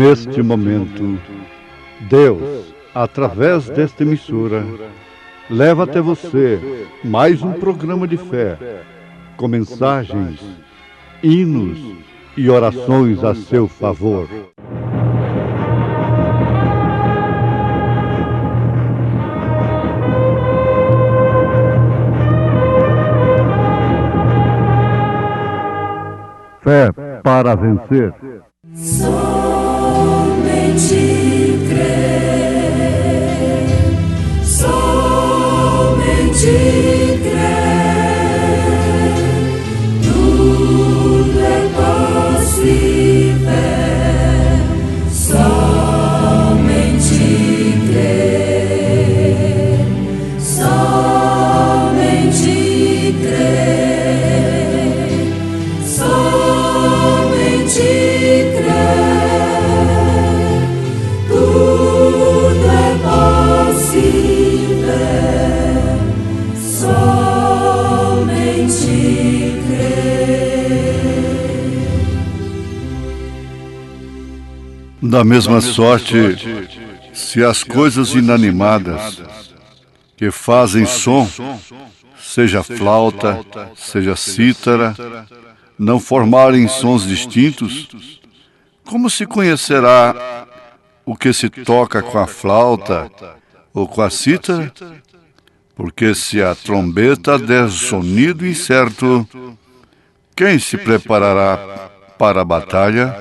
neste momento, Deus, através desta emissora, leva até você mais um programa de fé, com mensagens, hinos e orações a seu favor. Fé para vencer. Somente crer, somente crer, tudo é possível, somente crer, somente crer, somente crer, tudo é possível, somente crer. Da mesma sorte, se as coisas inanimadas que fazem som, seja flauta, seja cítara, não formarem sons distintos, como se conhecerá o que se toca com a flauta ou com a cítara? Porque se a trombeta der sonido incerto, quem se preparará para a batalha?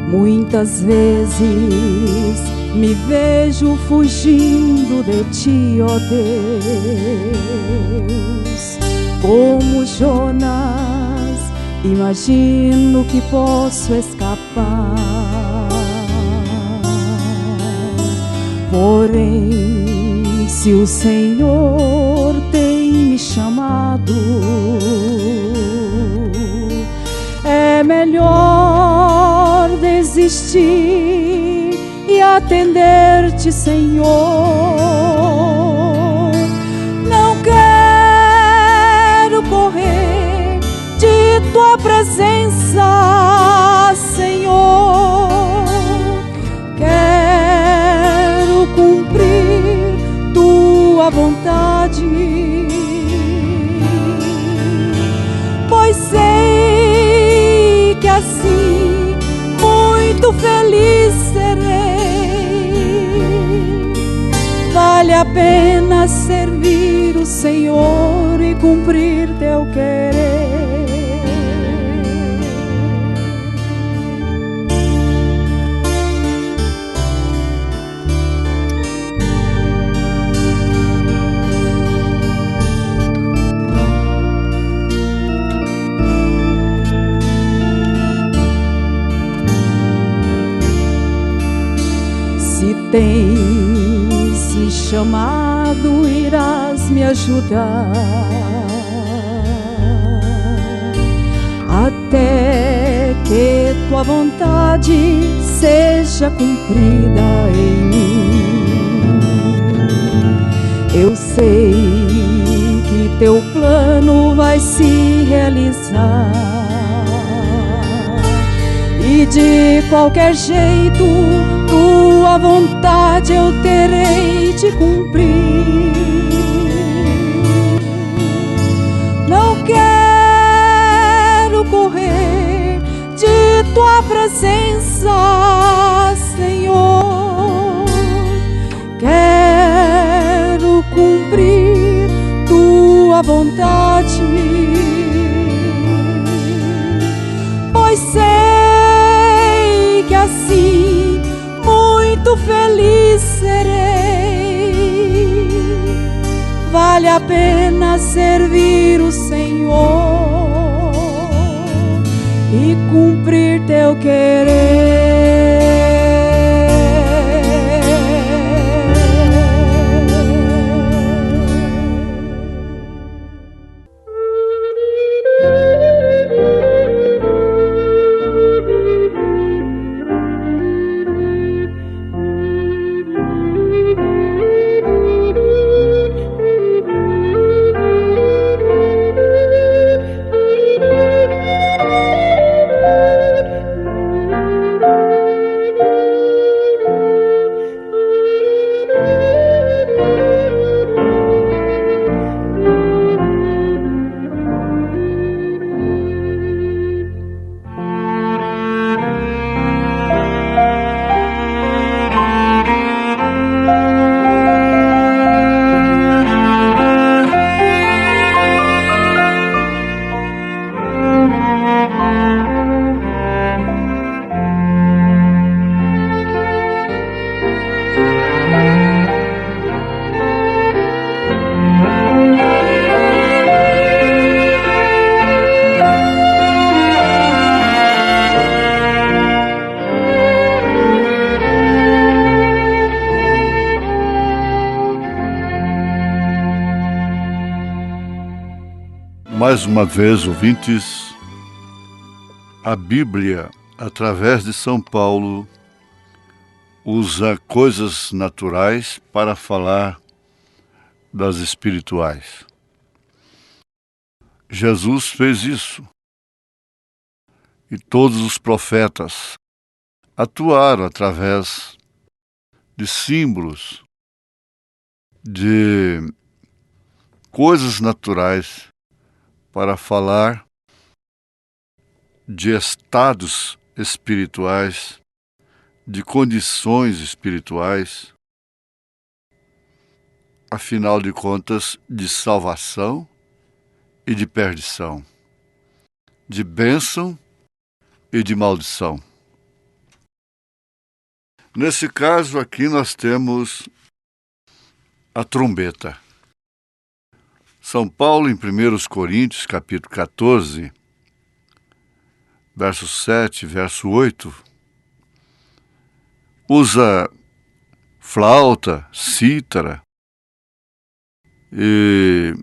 Muitas vezes me vejo fugindo de ti, ó Deus. Como Jonas, imagino que posso escapar. Porém, se o Senhor tem me chamado, é melhor desistir e atender-te, Senhor. Não quero correr de tua presença, Senhor. Quero cumprir tua vontade, pois sei que assim muito feliz serei. Vale a pena servir o Senhor e cumprir teu querer. Se tens me chamado, irás me ajudar, até que tua vontade seja cumprida em mim. Eu sei que teu plano vai se realizar, e de qualquer jeito tua vontade eu terei de cumprir. Não quero correr de tua presença, Senhor. Quero cumprir tua vontade, pois sei que assim muito feliz serei. Vale a pena servir o Senhor e cumprir teu querer. Mais uma vez, ouvintes, a Bíblia, através de São Paulo, usa coisas naturais para falar das espirituais. Jesus fez isso. E todos os profetas atuaram através de símbolos, de coisas naturais para falar de estados espirituais, de condições espirituais, afinal de contas, de salvação e de perdição, de bênção e de maldição. Nesse caso aqui nós temos a trombeta. São Paulo, em 1 Coríntios, capítulo 14, verso 7, verso 8, usa flauta, cítara e,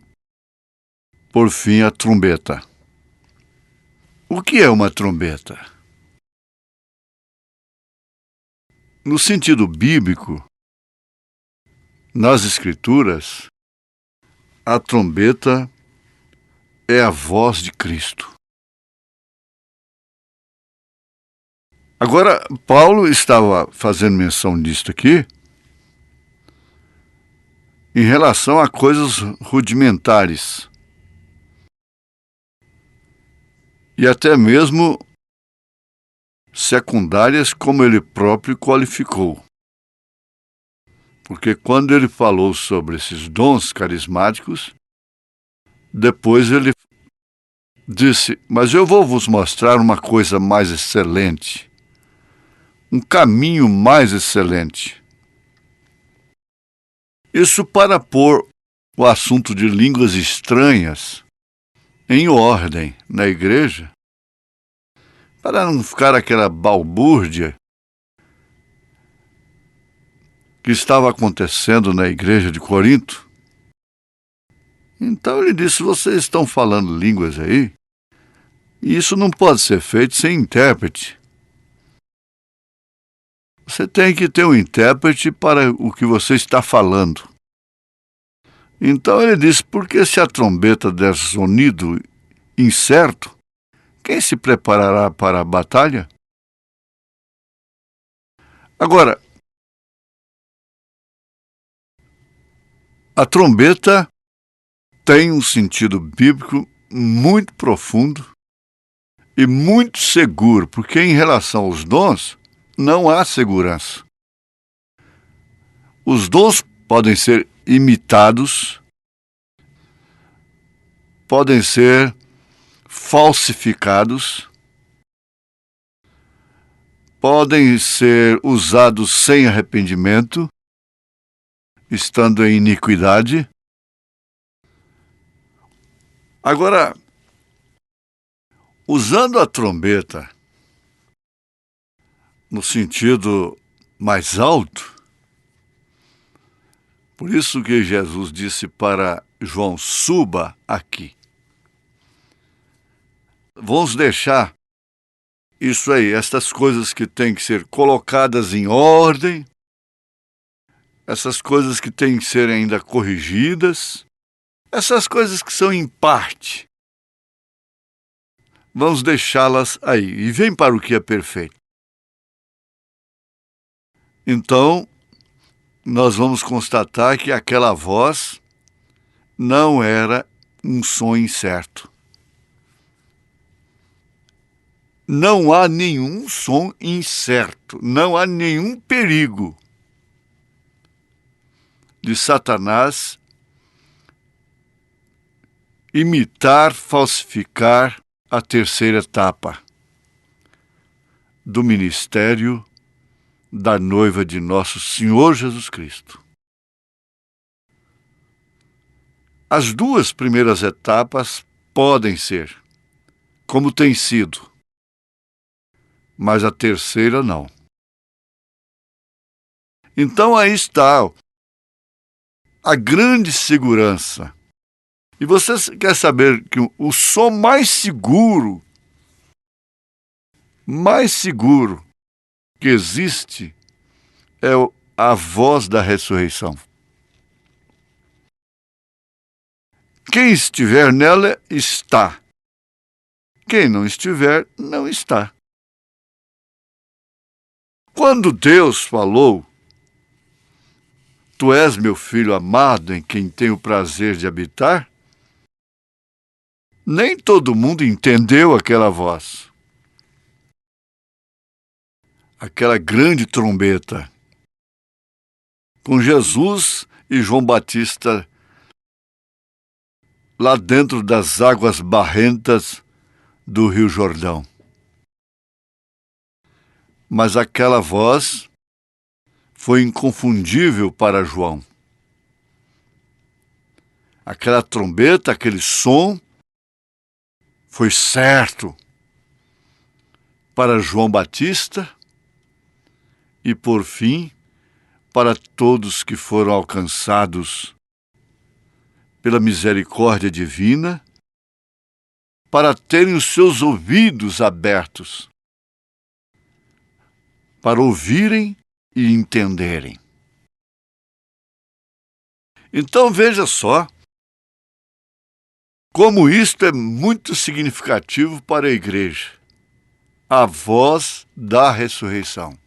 por fim, a trombeta. O que é uma trombeta? No sentido bíblico, nas Escrituras, a trombeta é a voz de Cristo. Agora, Paulo estava fazendo menção disto aqui em relação a coisas rudimentares e até mesmo secundárias, como ele próprio qualificou. Porque quando ele falou sobre esses dons carismáticos, depois ele disse: mas eu vou vos mostrar uma coisa mais excelente, um caminho mais excelente. Isso para pôr o assunto de línguas estranhas em ordem na igreja, para não ficar aquela balbúrdia que estava acontecendo na igreja de Corinto. Então ele disse: vocês estão falando línguas aí, e isso não pode ser feito sem intérprete. Você tem que ter um intérprete para o que você está falando. Então ele disse: porque se a trombeta der sonido incerto, quem se preparará para a batalha? Agora, a trombeta tem um sentido bíblico muito profundo e muito seguro, porque em relação aos dons, não há segurança. Os dons podem ser imitados, podem ser falsificados, podem ser usados sem arrependimento, estando em iniquidade. Agora, usando a trombeta no sentido mais alto, por isso que Jesus disse para João: suba aqui. Vamos deixar isso aí, estas coisas que têm que ser colocadas em ordem, essas coisas que têm que ser ainda corrigidas, essas coisas que são em parte, vamos deixá-las aí, e vem para o que é perfeito. Então, nós vamos constatar que aquela voz não era um som incerto. Não há nenhum som incerto, não há nenhum perigo de Satanás imitar, falsificar a terceira etapa do ministério da noiva de nosso Senhor Jesus Cristo. As duas primeiras etapas podem ser, como tem sido, mas a terceira não. Então aí está a grande segurança E você quer saber que o som mais seguro que existe é a voz da ressurreição. Quem estiver nela está. Quem não estiver, não está. Quando Deus falou, "Tu és meu filho amado, em quem tenho o prazer de habitar", nem todo mundo entendeu aquela voz. Aquela grande trombeta, com Jesus e João Batista lá dentro das águas barrentas do Rio Jordão. Mas aquela voz foi inconfundível para João. Aquela trombeta, aquele som, foi certo para João Batista e, por fim, para todos que foram alcançados pela misericórdia divina, para terem os seus ouvidos abertos, para ouvirem e entenderem. Então veja só como isto é muito significativo para a igreja. A voz da ressurreição.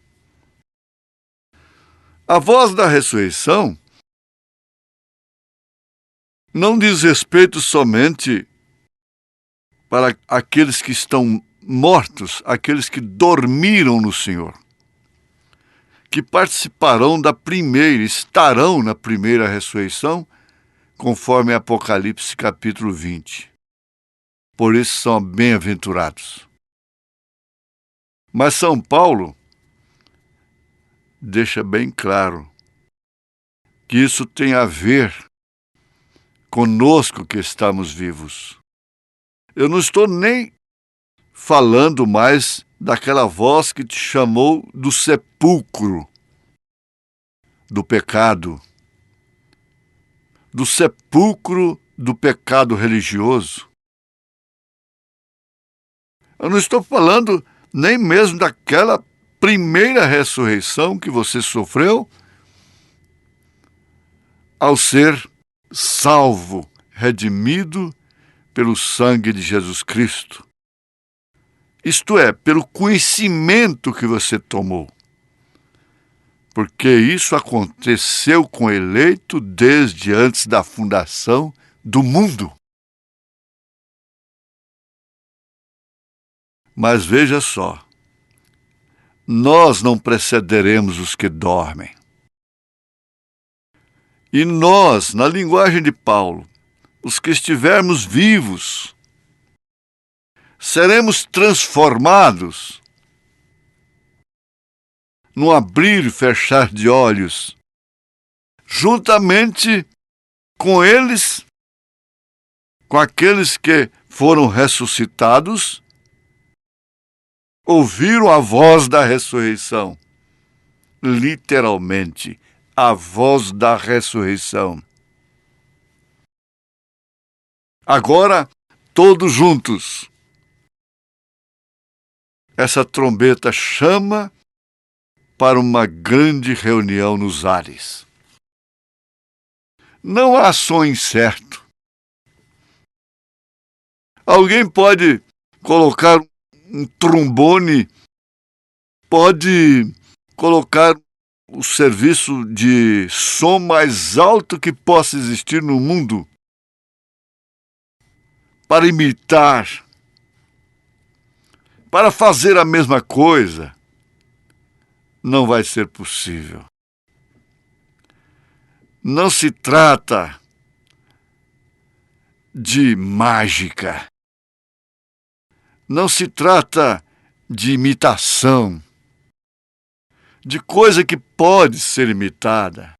A voz da ressurreição não diz respeito somente para aqueles que estão mortos, aqueles que dormiram no Senhor, que participarão da primeira, estarão na primeira ressurreição, conforme Apocalipse capítulo 20. Por isso são bem-aventurados. Mas São Paulo deixa bem claro que isso tem a ver conosco que estamos vivos. Eu não estou nem falando mais daquela voz que te chamou do sepulcro do pecado, do sepulcro do pecado religioso. Eu não estou falando nem mesmo daquela primeira ressurreição que você sofreu ao ser salvo, redimido pelo sangue de Jesus Cristo. Isto é, pelo conhecimento que você tomou. Porque isso aconteceu com o eleito desde antes da fundação do mundo. Mas veja só, nós não precederemos os que dormem. E nós, na linguagem de Paulo, os que estivermos vivos, seremos transformados num abrir e fechar de olhos, juntamente com eles, com aqueles que foram ressuscitados, ouviram a voz da ressurreição. Literalmente, a voz da ressurreição. Agora, todos juntos, essa trombeta chama para uma grande reunião nos ares. Não há som incerto. Alguém pode colocar um trombone, pode colocar o serviço de som mais alto que possa existir no mundo para imitar, para fazer a mesma coisa. Não vai ser possível. Não se trata de mágica. Não se trata de imitação, de coisa que pode ser imitada.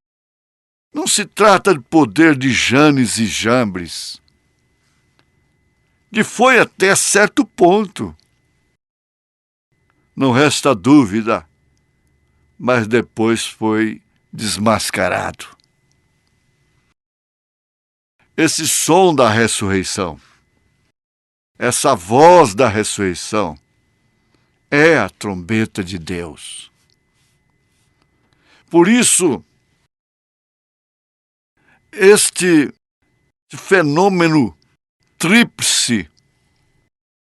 Não se trata de poder de Janes e Jambres, que foi até certo ponto. Não resta dúvida, mas depois foi desmascarado. esse som da ressurreição, essa voz da ressurreição, é a trombeta de Deus. Por isso, este fenômeno tríplice,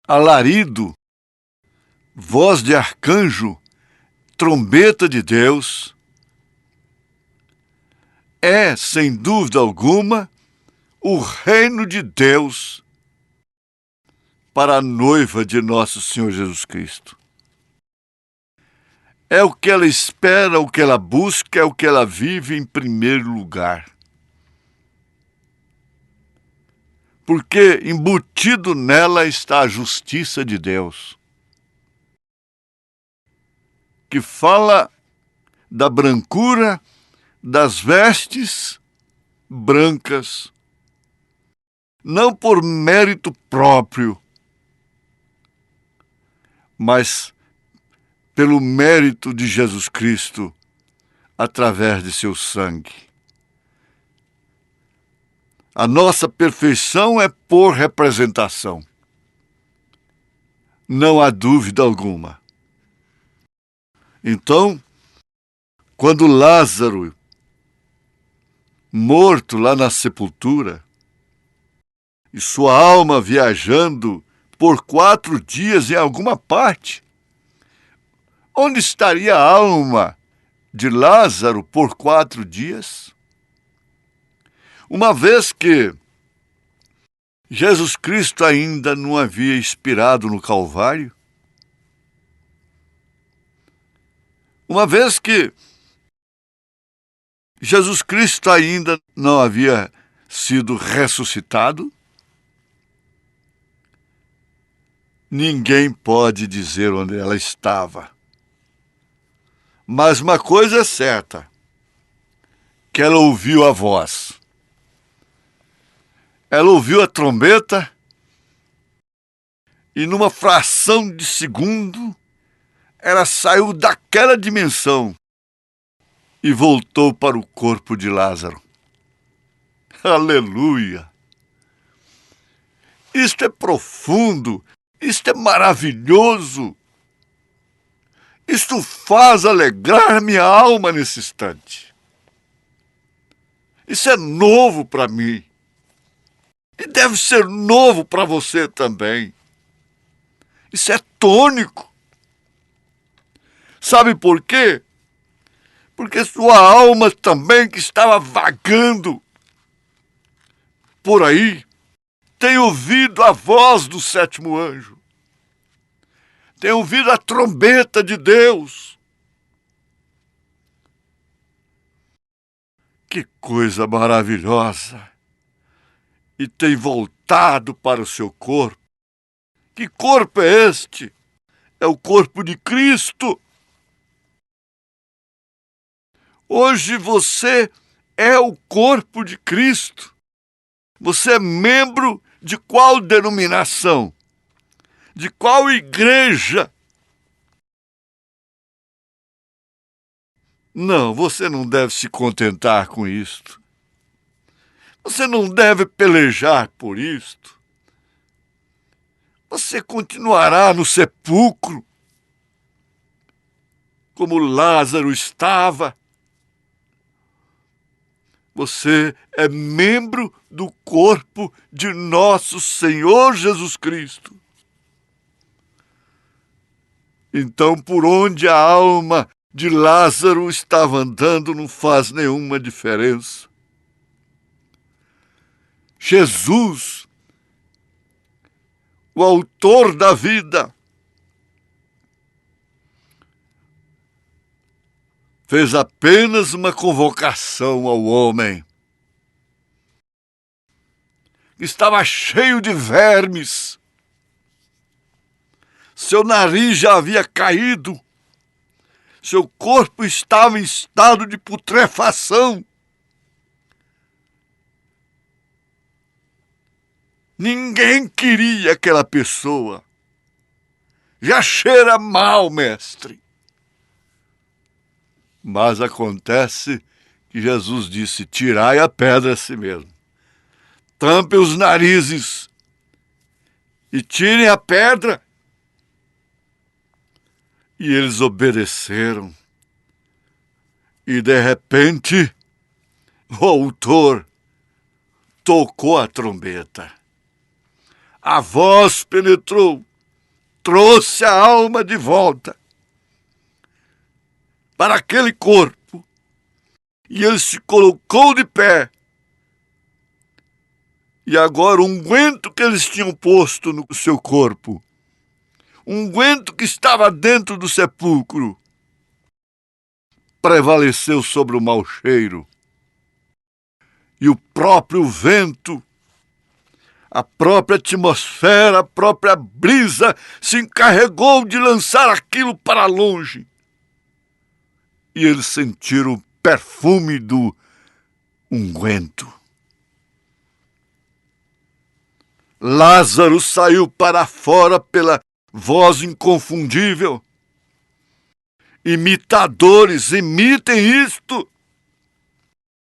alarido, voz de arcanjo, trombeta de Deus, é, sem dúvida alguma, o reino de Deus para a noiva de nosso Senhor Jesus Cristo. É o que ela espera, o que ela busca, é o que ela vive em primeiro lugar. Porque embutido nela está a justiça de Deus, que fala da brancura das vestes brancas, não por mérito próprio, mas pelo mérito de Jesus Cristo, através de seu sangue. A nossa perfeição é por representação. Não há dúvida alguma. Então, quando Lázaro, morto lá na sepultura, e sua alma viajando por 4 dias em alguma parte, onde estaria a alma de Lázaro por 4 dias? Uma vez que Jesus Cristo ainda não havia expirado no Calvário, uma vez que Jesus Cristo ainda não havia sido ressuscitado, ninguém pode dizer onde ela estava. Mas uma coisa é certa, que ela ouviu a voz. Ela ouviu a trombeta e numa fração de segundo ela saiu daquela dimensão e voltou para o corpo de Lázaro. Aleluia! Isto é profundo, isto é maravilhoso. Isto faz alegrar minha alma nesse instante. Isso é novo para mim. E deve ser novo para você também. Isso é tônico. Sabe por quê? Porque sua alma também, que estava vagando por aí, tem ouvido a voz do 7º anjo. Tem ouvido a trombeta de Deus. Que coisa maravilhosa! E tem voltado para o seu corpo. Que corpo é este? É o corpo de Cristo. Hoje você é o corpo de Cristo. Você é membro de qual denominação? De qual igreja? Não, você não deve se contentar com isto. Você não deve pelejar por isto. Você continuará no sepulcro, como Lázaro estava. Você é membro do corpo de nosso Senhor Jesus Cristo. Então, por onde a alma de Lázaro estava andando não faz nenhuma diferença. Jesus, o autor da vida, fez apenas uma convocação ao homem. Estava cheio de vermes. Seu nariz já havia caído. Seu corpo estava em estado de putrefação. Ninguém queria aquela pessoa. Já cheira mal, mestre. Mas acontece que Jesus disse: tirai a pedra a si mesmo. tampem os narizes e tirem a pedra. E eles obedeceram. E de repente, o autor tocou a trombeta. A voz penetrou, trouxe a alma de volta para aquele corpo. E ele se colocou de pé. E agora o unguento que eles tinham posto no seu corpo, um unguento que estava dentro do sepulcro, prevaleceu sobre o mau cheiro. E o próprio vento, a própria atmosfera, a própria brisa se encarregou de lançar aquilo para longe. E eles sentiram o perfume do unguento. Lázaro saiu para fora pela voz inconfundível. Imitadores, imitem isto.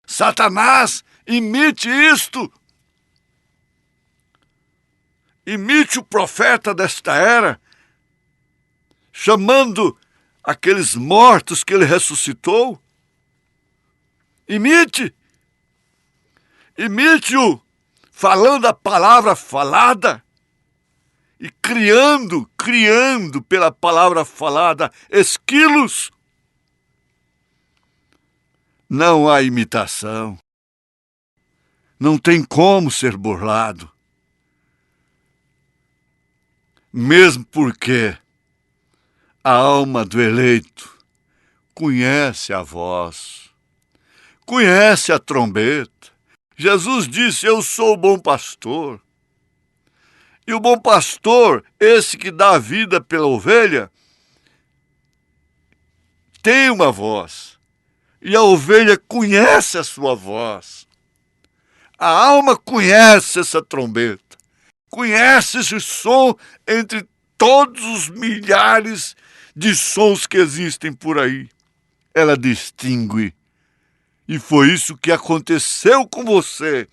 Satanás, imite isto. Imite o profeta desta era, chamando aqueles mortos que ele ressuscitou. Imite. Imite-o, falando a palavra falada e criando pela palavra falada esquilos. Não há imitação. Não tem como ser burlado. Mesmo porque a alma do eleito conhece a voz, conhece a trombeta. Jesus disse: eu sou o bom pastor. E o bom pastor, esse que dá a vida pela ovelha, tem uma voz. E a ovelha conhece a sua voz. A alma conhece essa trombeta. Conhece esse som entre todos os milhares de sons que existem por aí. Ela distingue. E foi isso que aconteceu com você.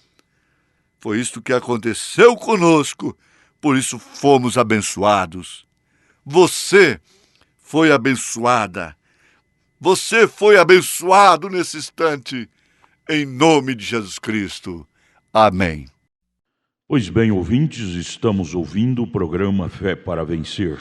Foi isso que aconteceu conosco. Por isso fomos abençoados. Você foi abençoada. Você foi abençoado nesse instante. Em nome de Jesus Cristo. Amém. Pois bem, ouvintes, estamos ouvindo o programa Fé para Vencer.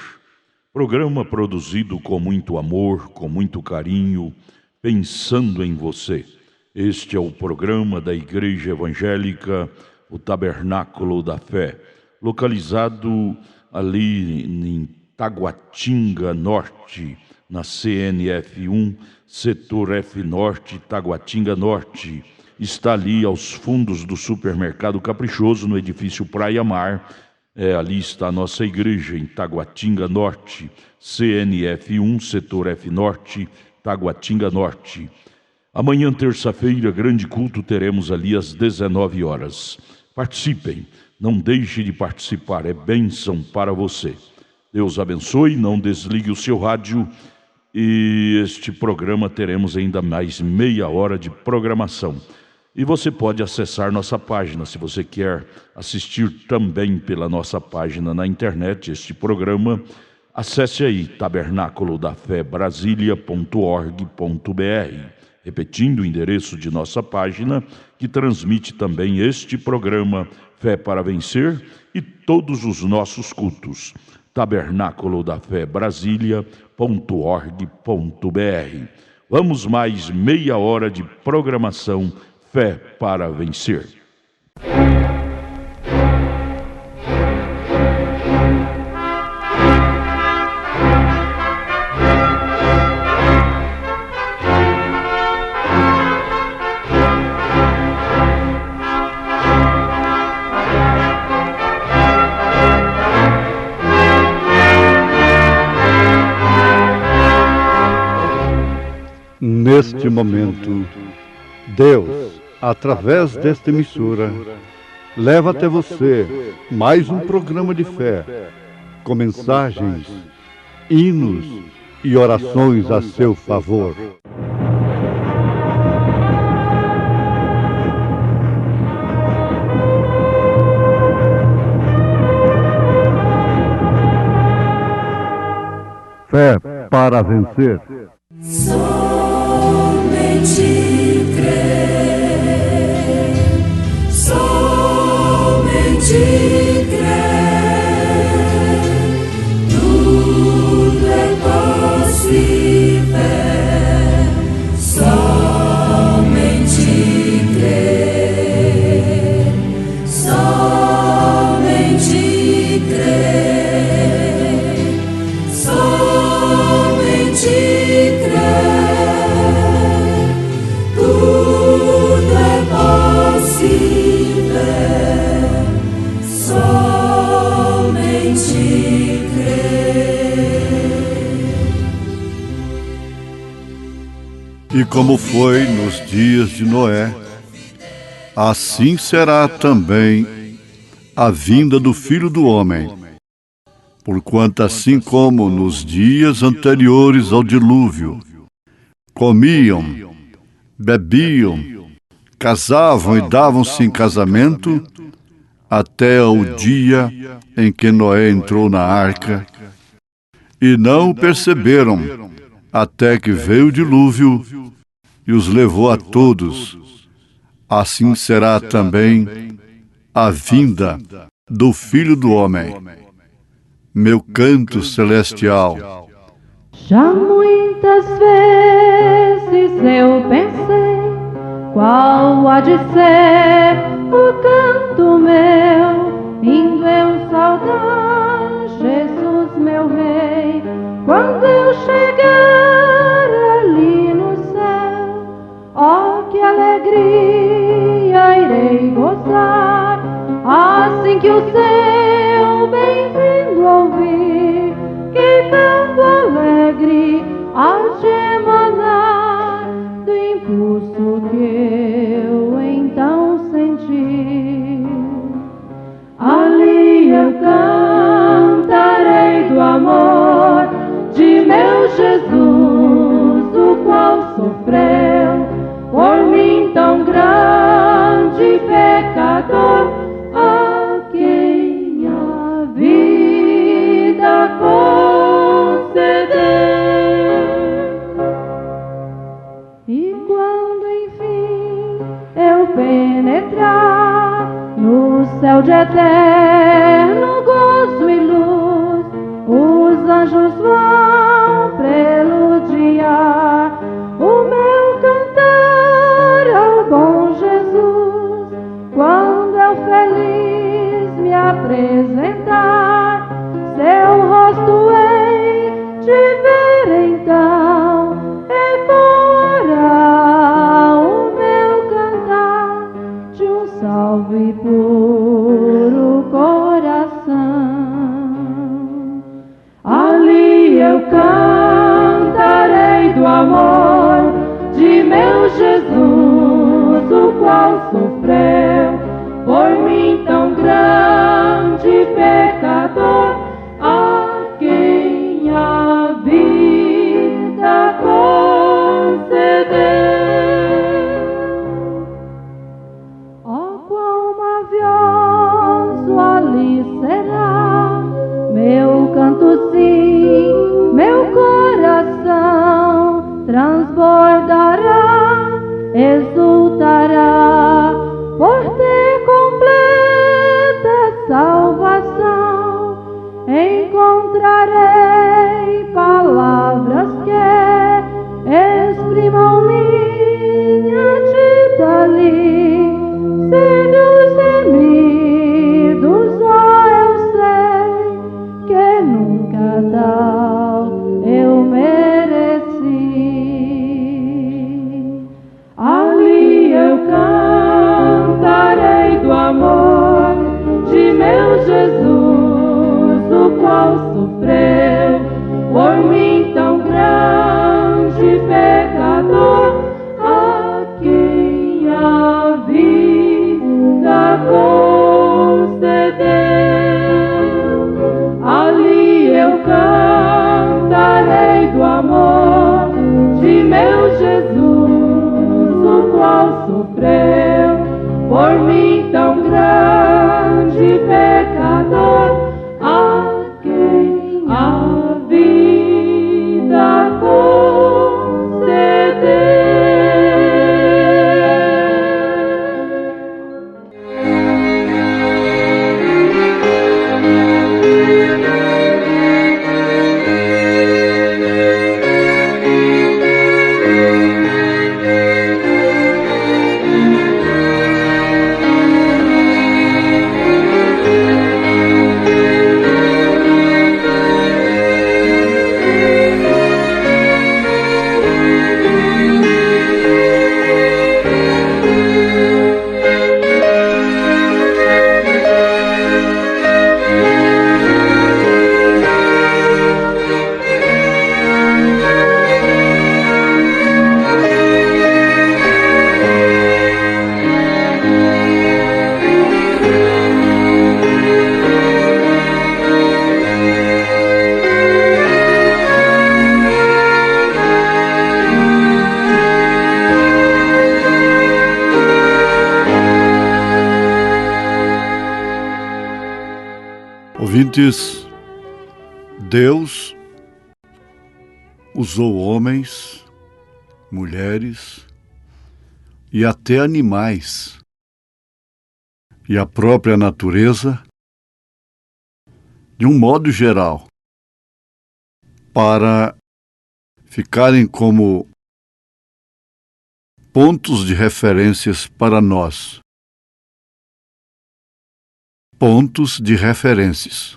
Programa produzido com muito amor, com muito carinho, pensando em você. Este é o programa da Igreja Evangélica, o Tabernáculo da Fé, localizado ali em Taguatinga Norte, na CNF 1, setor F Norte, Taguatinga Norte. Está ali aos fundos do supermercado Caprichoso, no edifício Praia Mar. Ali está a nossa igreja, em Taguatinga Norte, CNF 1, setor F Norte, Taguatinga Norte. Amanhã, terça-feira, grande culto, teremos ali às 19 horas. Participem, não deixe de participar, é bênção para você. Deus abençoe, não desligue o seu rádio. E este programa teremos ainda mais meia hora de programação. E você pode acessar nossa página, se você quer assistir também pela nossa página na internet este programa, acesse aí tabernaculodafebrasilia.org.br, repetindo o endereço de nossa página, que transmite também este programa Fé para Vencer e todos os nossos cultos, tabernaculodafebrasilia.org.br. Vamos mais meia hora de programação Fé para Vencer. Neste momento, Deus, através desta emissora, leva até você mais um programa de fé, com mensagens, hinos e orações a seu favor. Fé para vencer. Somente crer, somente crer, tudo é possível. Somente crer, somente crer, somente crer, tudo é possível, somente crer. E como foi nos dias de Noé, assim será também a vinda do Filho do Homem. Porquanto assim como nos dias anteriores ao dilúvio, comiam, bebiam, casavam e davam-se em casamento, até o dia em que Noé entrou na arca, e não o perceberam, até que veio o dilúvio e os levou a todos. Assim será também a vinda do Filho do Homem. Meu canto celestial. Já muitas vezes eu pensei qual há de ser o canto meu, indo eu saudar Jesus meu Rei. Quando eu chegar ali no céu, oh, que alegria irei gozar, assim que o seu bem-vindo ouvir, que canto alegre há de emanar do impulso que eu então senti. Ali eu cantarei do amor de meu Jesus, o qual sofreu por mim tão grande pecador, a quem a vida concedeu. E quando enfim eu penetrar no céu de eterno gozo e luz, os anjos vão preludiar o meu cantar ao bom Jesus. Quando eu feliz me apresentar, seu rosto hei de ver então, ecoará o meu cantar de um salve puro coração. Ali eu cantarei do amor de meu Jesus, o qual sofreu por mim tão grande pecador, a quem a vida concedeu. Oh, quão mavioso ali será meu canto, sim, meu coração transbordará, exultará por ter completa salvação. Encontrarei palavras que exprimam minha dita ali, seres remidos, oh, eu sei que nunca tal eu mereci. Ali Ouvintes, Deus usou homens, mulheres e até animais e a própria natureza, de um modo geral, para ficarem como pontos de referências para nós. Pontos de referências.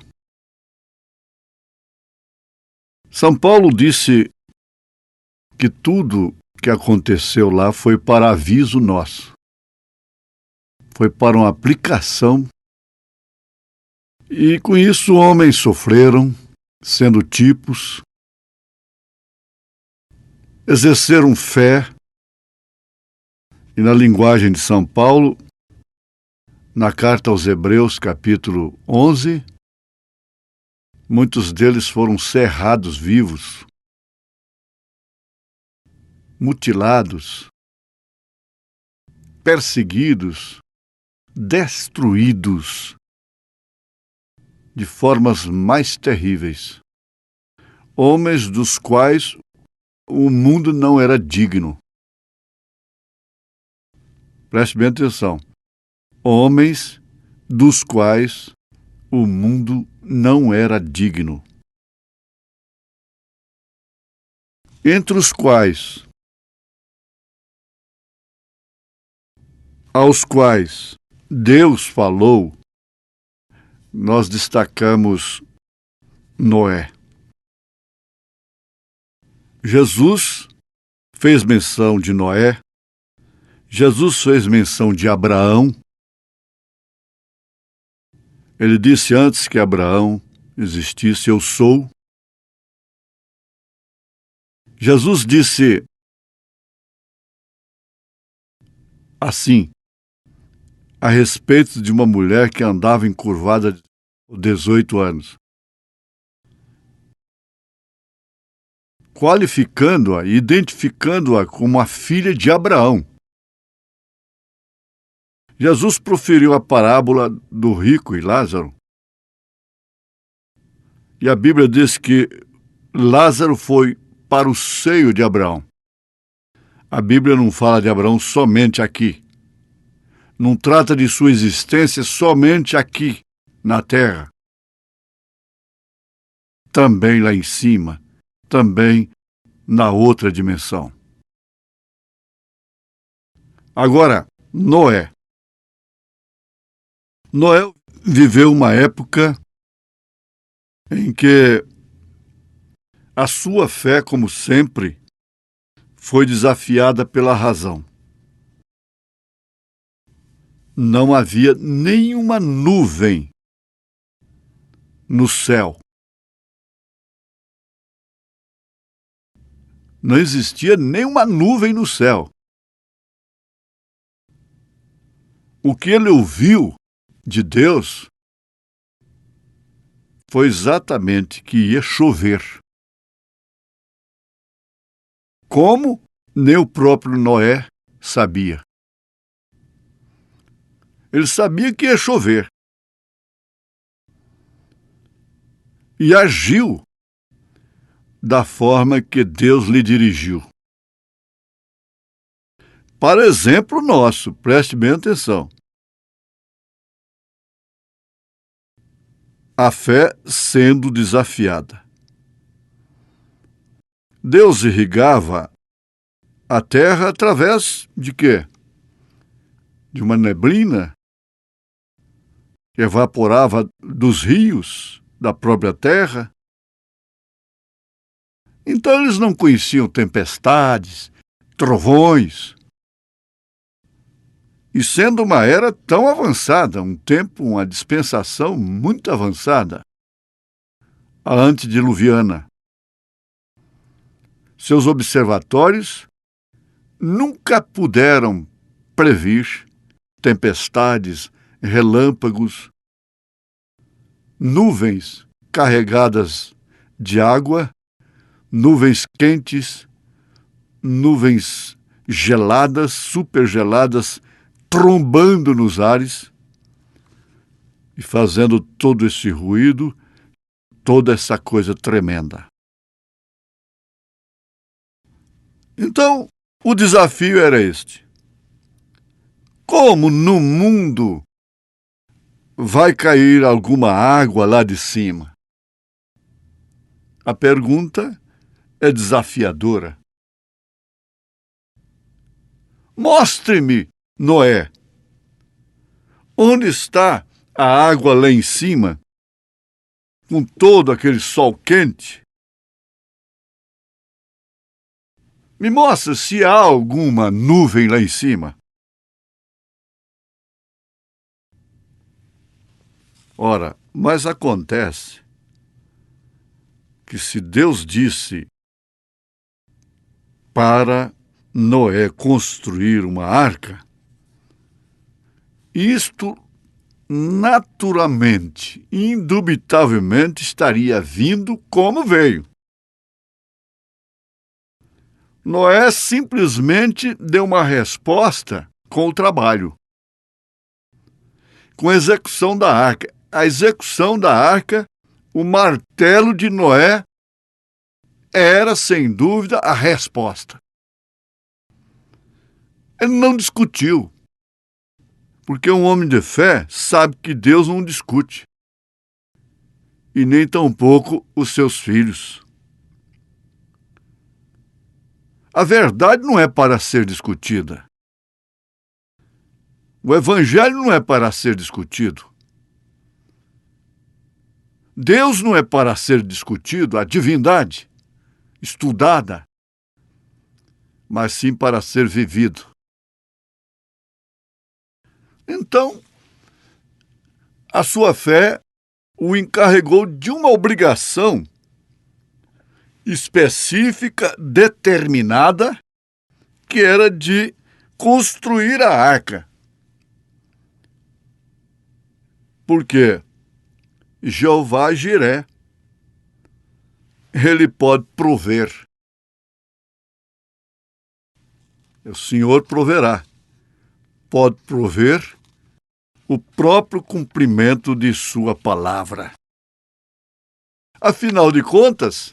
São Paulo disse que tudo que aconteceu lá foi para aviso nosso. Foi para uma aplicação. E com isso homens sofreram, sendo tipos, exerceram fé, e na linguagem de São Paulo, na carta aos Hebreus, capítulo 11, muitos deles foram cerrados vivos, mutilados, perseguidos, destruídos de formas mais terríveis. Homens dos quais o mundo não era digno. Preste bem atenção. Homens dos quais o mundo não era digno. Entre os quais, aos quais Deus falou, nós destacamos Noé. Jesus fez menção de Noé, Jesus fez menção de Abraão. Ele disse antes que Abraão existisse, eu sou. Jesus disse assim, a respeito de uma mulher que andava encurvada de 18 anos, qualificando-a e identificando-a como a filha de Abraão. Jesus proferiu a parábola do rico e Lázaro. E a Bíblia diz que Lázaro foi para o seio de Abraão. A Bíblia não fala de Abraão somente aqui. Não trata de sua existência somente aqui, na terra. Também lá em cima, também na outra dimensão. Agora, Noé. Noé viveu uma época em que a sua fé, como sempre, foi desafiada pela razão. Não havia nenhuma nuvem no céu. Não existia nenhuma nuvem no céu. O que ele ouviu de Deus foi exatamente que ia chover. Como nem o próprio Noé sabia. Ele sabia que ia chover. E agiu da forma que Deus lhe dirigiu. Para exemplo nosso, preste bem atenção. A fé sendo desafiada. Deus irrigava a terra através de quê? De uma neblina que evaporava dos rios da própria terra. Então eles não conheciam tempestades, trovões. E sendo uma era tão avançada, um tempo, uma dispensação muito avançada, a antediluviana. Seus observatórios nunca puderam prever tempestades, relâmpagos, nuvens carregadas de água, nuvens quentes, nuvens geladas, supergeladas, trombando nos ares. e fazendo todo esse ruído, toda essa coisa tremenda. Então, o desafio era este: como no mundo vai cair alguma água lá de cima? A pergunta é desafiadora. Mostre-me, Noé, onde está a água lá em cima, com todo aquele sol quente? Me mostra se há alguma nuvem lá em cima. Ora, mas acontece que se Deus disse para Noé construir uma arca, isto naturalmente, indubitavelmente estaria vindo como veio. Noé simplesmente deu uma resposta com o trabalho, com a execução da arca. A execução da arca, o martelo de Noé, era, sem dúvida, a resposta. Ele não discutiu, porque um homem de fé sabe que Deus não discute, e nem tampouco os seus filhos. A verdade não é para ser discutida. O Evangelho não é para ser discutido. Deus não é para ser discutido, a divindade, estudada, mas sim para ser vivido. Então, a sua fé o encarregou de uma obrigação específica, determinada, que era de construir a arca. Porque Jeová Jiré, ele pode prover. O Senhor proverá. Pode prover o próprio cumprimento de sua palavra. Afinal de contas,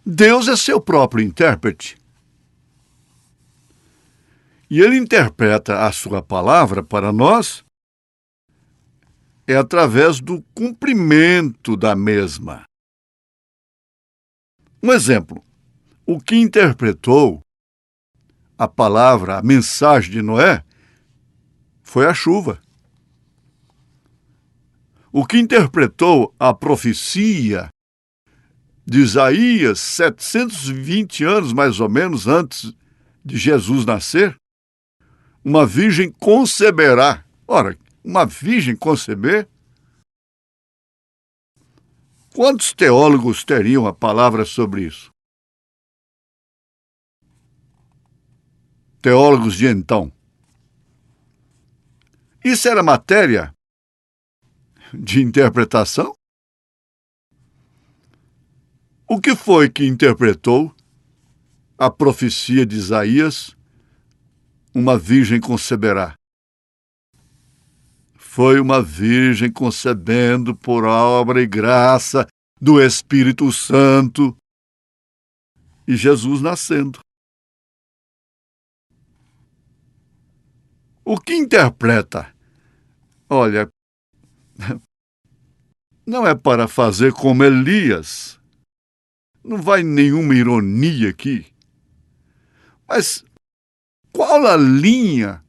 Deus é seu próprio intérprete. E ele interpreta a sua palavra para nós através do cumprimento da mesma. Um exemplo: o que interpretou a palavra, a mensagem de Noé, foi a chuva. O que interpretou a profecia de Isaías, 720 anos mais ou menos antes de Jesus nascer, uma virgem conceberá. Ora, uma virgem conceber? Quantos teólogos teriam a palavra sobre isso? Teólogos de então. Isso era matéria de interpretação? O que foi que interpretou a profecia de Isaías, uma virgem conceberá? Foi uma virgem concebendo por obra e graça do Espírito Santo e Jesus nascendo. O que interpreta? Olha, não é para fazer como Elias. Não vai nenhuma ironia aqui. Mas qual a linha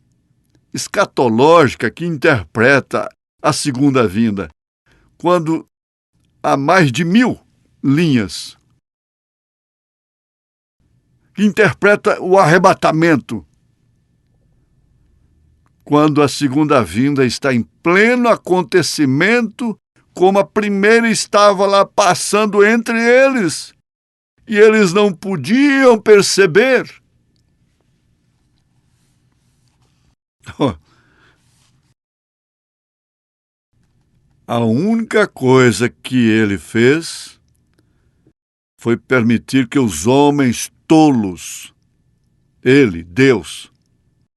escatológica que interpreta a segunda vinda, quando há mais de 1000 linhas que interpreta o arrebatamento, quando a segunda vinda está em pleno acontecimento, como a primeira estava lá passando entre eles, e eles não podiam perceber. A única coisa que ele fez foi permitir que os homens tolos, ele, Deus,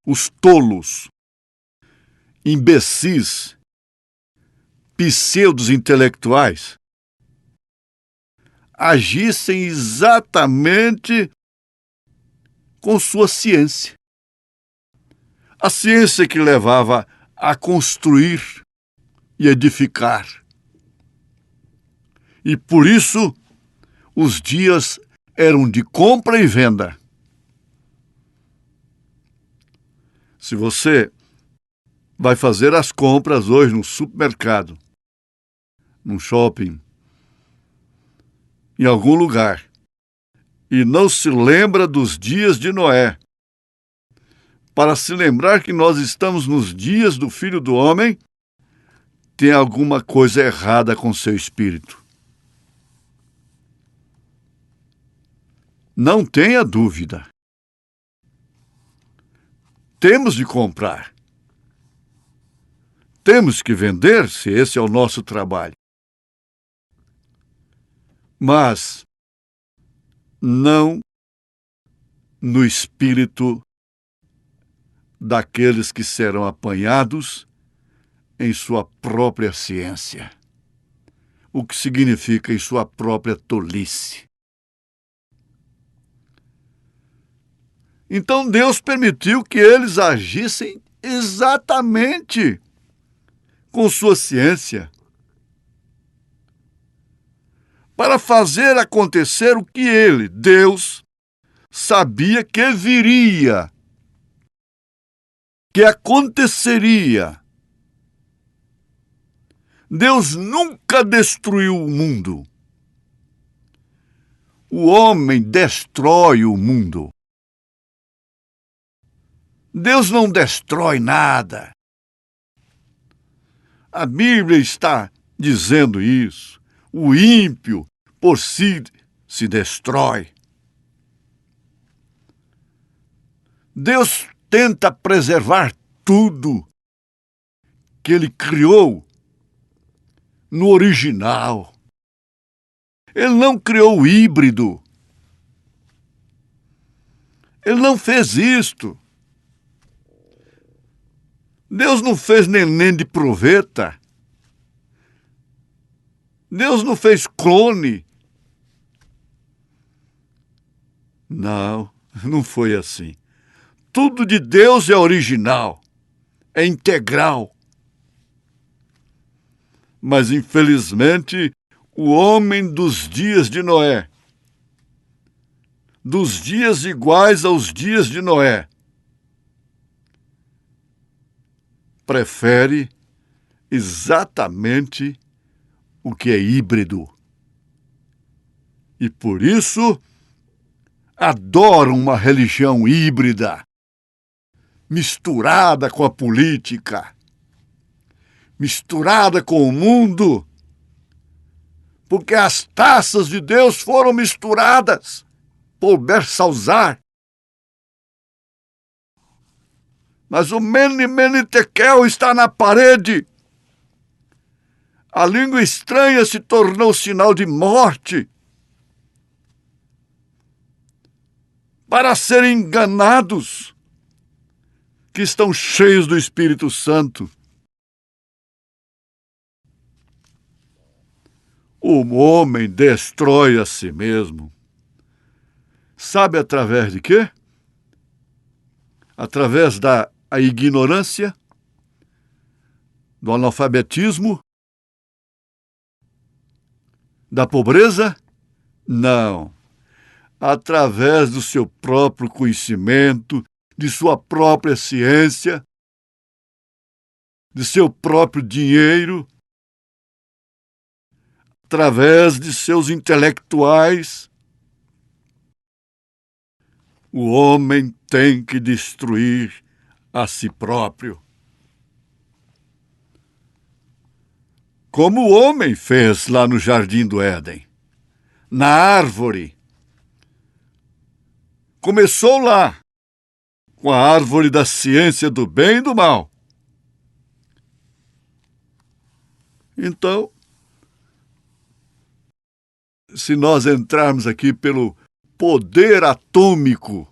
os tolos, imbecis, pseudos intelectuais agissem exatamente com sua ciência. A ciência que levava a construir e edificar. E por isso, os dias eram de compra e venda. Se você vai fazer as compras hoje no supermercado, num shopping, em algum lugar, e não se lembra dos dias de Noé, para se lembrar que nós estamos nos dias do Filho do Homem, tem alguma coisa errada com seu espírito. Não tenha dúvida. Temos de comprar. Temos que vender, se esse é o nosso trabalho. Mas não no espírito daqueles que serão apanhados em sua própria ciência. O que significa em sua própria tolice. Então Deus permitiu que eles agissem exatamente com sua ciência, para fazer acontecer o que ele, Deus, sabia que viria, que aconteceria. Deus nunca destruiu o mundo. O homem destrói o mundo. Deus não destrói nada. A Bíblia está dizendo isso. O ímpio, por si, se destrói. Deus tenta preservar tudo que Ele criou no original. Ele não criou o híbrido. Ele não fez isto. Deus não fez neném de proveta. Deus não fez clone. Não, não foi assim. Tudo de Deus é original, é integral. Mas, infelizmente, o homem dos dias de Noé, dos dias iguais aos dias de Noé, prefere exatamente o que é híbrido. E por isso adoram uma religião híbrida, misturada com a política, misturada com o mundo, porque as taças de Deus foram misturadas por Belsazar. Mas o Mene, Mene, Tekel está na parede. A língua estranha se tornou sinal de morte. Para serem enganados, que estão cheios do Espírito Santo. O homem destrói a si mesmo. Sabe através de quê? Através da ignorância, do analfabetismo, da pobreza? Não. Através do seu próprio conhecimento, de sua própria ciência, de seu próprio dinheiro, através de seus intelectuais. O homem tem que destruir a si próprio. Como o homem fez lá no Jardim do Éden, na árvore. Começou lá, com a árvore da ciência do bem e do mal. Então, se nós entrarmos aqui pelo poder atômico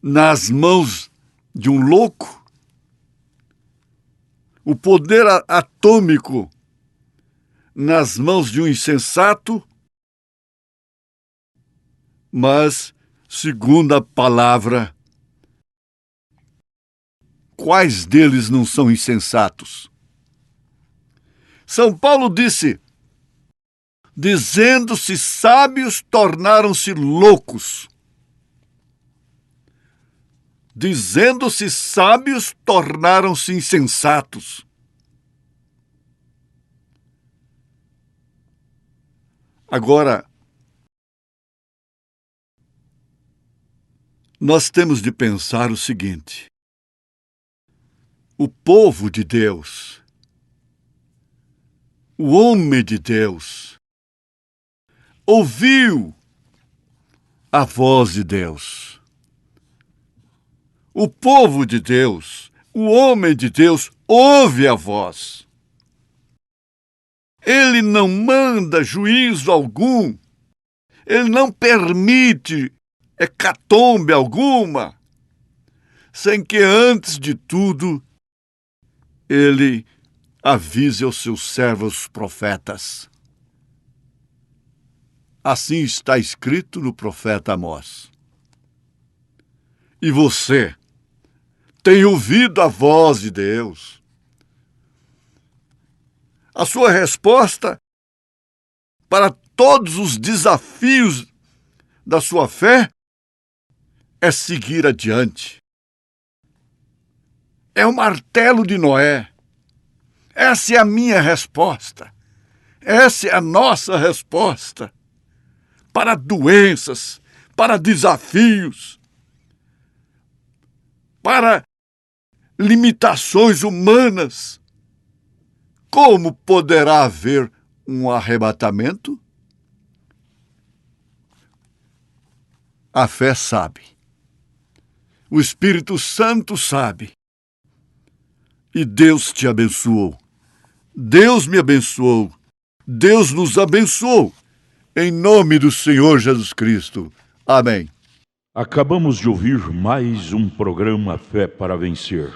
nas mãos de um louco, o poder atômico nas mãos de um insensato, mas, segundo a palavra, quais deles não são insensatos? São Paulo disse: dizendo-se sábios, tornaram-se loucos. Dizendo-se sábios, tornaram-se insensatos. Agora, nós temos de pensar o seguinte: o povo de Deus, o homem de Deus, ouviu a voz de Deus. O povo de Deus, o homem de Deus, ouve a voz. Ele não manda juízo algum, ele não permite hecatombe alguma, sem que antes de tudo ele avise aos seus servos profetas. Assim está escrito no profeta Amós. E você tem ouvido a voz de Deus? A sua resposta para todos os desafios da sua fé é seguir adiante. É o martelo de Noé. Essa é a minha resposta. Essa é a nossa resposta para doenças, para desafios, para limitações humanas. Como poderá haver um arrebatamento? A fé sabe. O Espírito Santo sabe. E Deus te abençoou. Deus me abençoou. Deus nos abençoou. Em nome do Senhor Jesus Cristo. Amém. Acabamos de ouvir mais um programa Fé para Vencer.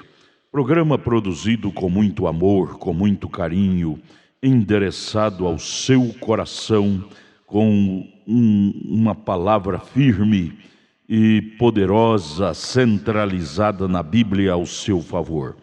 Programa produzido com muito amor, com muito carinho, endereçado ao seu coração, com uma palavra firme e poderosa, centralizada na Bíblia ao seu favor.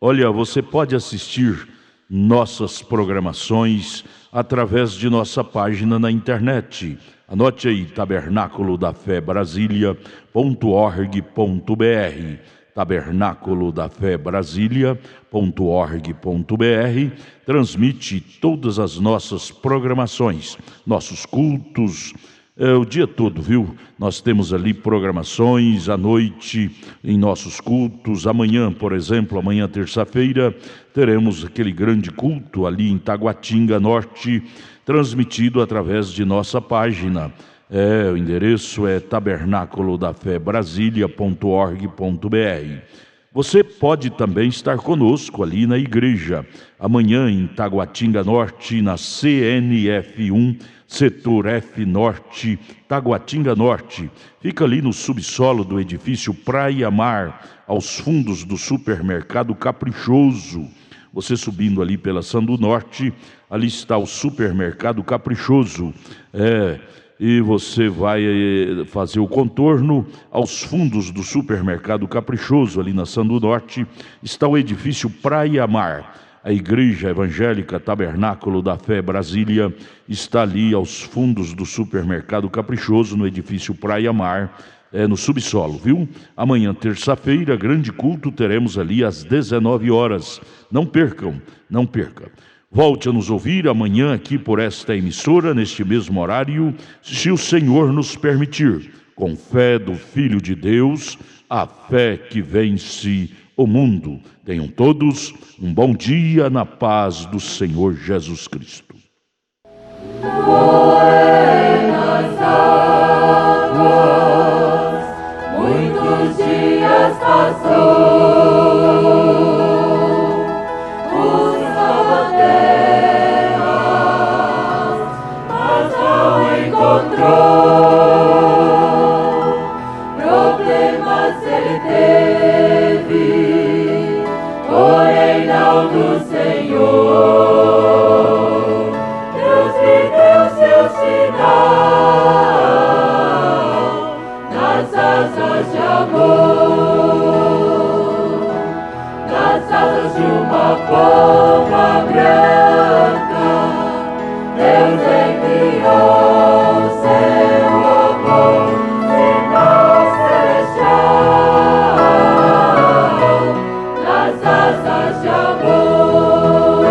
Olha, você pode assistir nossas programações através de nossa página na internet. Anote aí, tabernaculodafebrasilia.org.br, tabernaculodafebrasilia.org.br, transmite todas as nossas programações, nossos cultos, o dia todo, viu? Nós temos ali programações à noite em nossos cultos. Amanhã, por exemplo, amanhã terça-feira, teremos aquele grande culto ali em Taguatinga Norte, transmitido através de nossa página. O endereço é tabernaculodafebrasilia.org.br. Você pode também estar conosco ali na igreja, amanhã em Taguatinga Norte, na CNF1, Setor F Norte, Taguatinga Norte. Fica ali no subsolo do edifício Praia Mar, aos fundos do supermercado Caprichoso. Você subindo ali pela Sandu Norte, ali está o supermercado Caprichoso. E você vai fazer o contorno aos fundos do supermercado Caprichoso, ali na Sandu Norte, está o edifício Praia Mar. A Igreja Evangélica Tabernáculo da Fé Brasília está ali aos fundos do supermercado Caprichoso, no edifício Praia Mar, no subsolo, viu? Amanhã, terça-feira, grande culto, teremos ali às 19 horas. Não percam, não perca. Volte a nos ouvir amanhã aqui por esta emissora, neste mesmo horário, se o Senhor nos permitir, com fé do Filho de Deus, a fé que vence o mundo. Tenham todos um bom dia na paz do Senhor Jesus Cristo. Nas águas, muitos dias passou. Problemas ele teve, porém reinão do Senhor. Deus lhe deu seu sinal nas asas de amor, nas asas de uma pomba branca. Deus enviou seu amor, sinal celestial, nas asas de amor.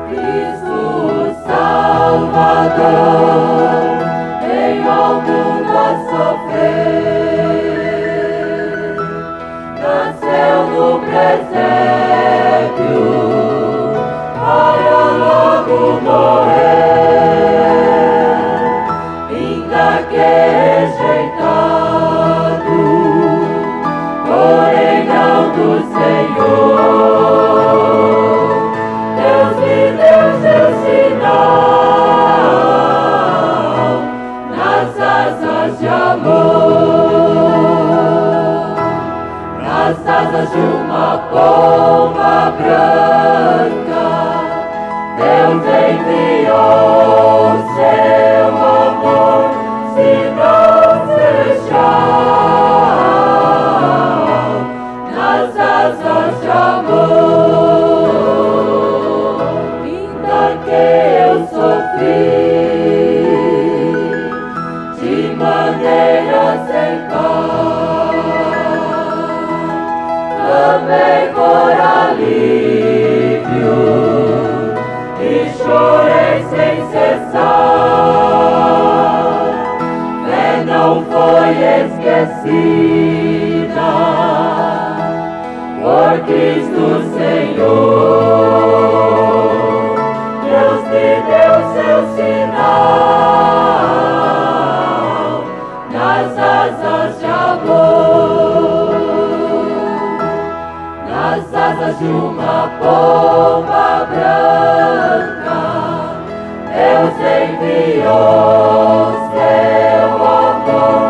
Cristo Salvador veio ao mundo a sofrer, nasceu no presépio para logo morrer, ainda que rejeitado, porém não do Senhor. Deus lhe deu seu sinal nas asas de amor, nas asas de uma pomba branca. Deus enviou seu amor, sinal celestial, nas asas de amor. Ainda que eu sofri de maneira sem par, clamei por alívio e chorei sem cessar. Fé não foi esquecida por Cristo Senhor. Deus te deu seu sinal nas asas de amor, nas asas de uma pomba branca. Deus enviou seu amor,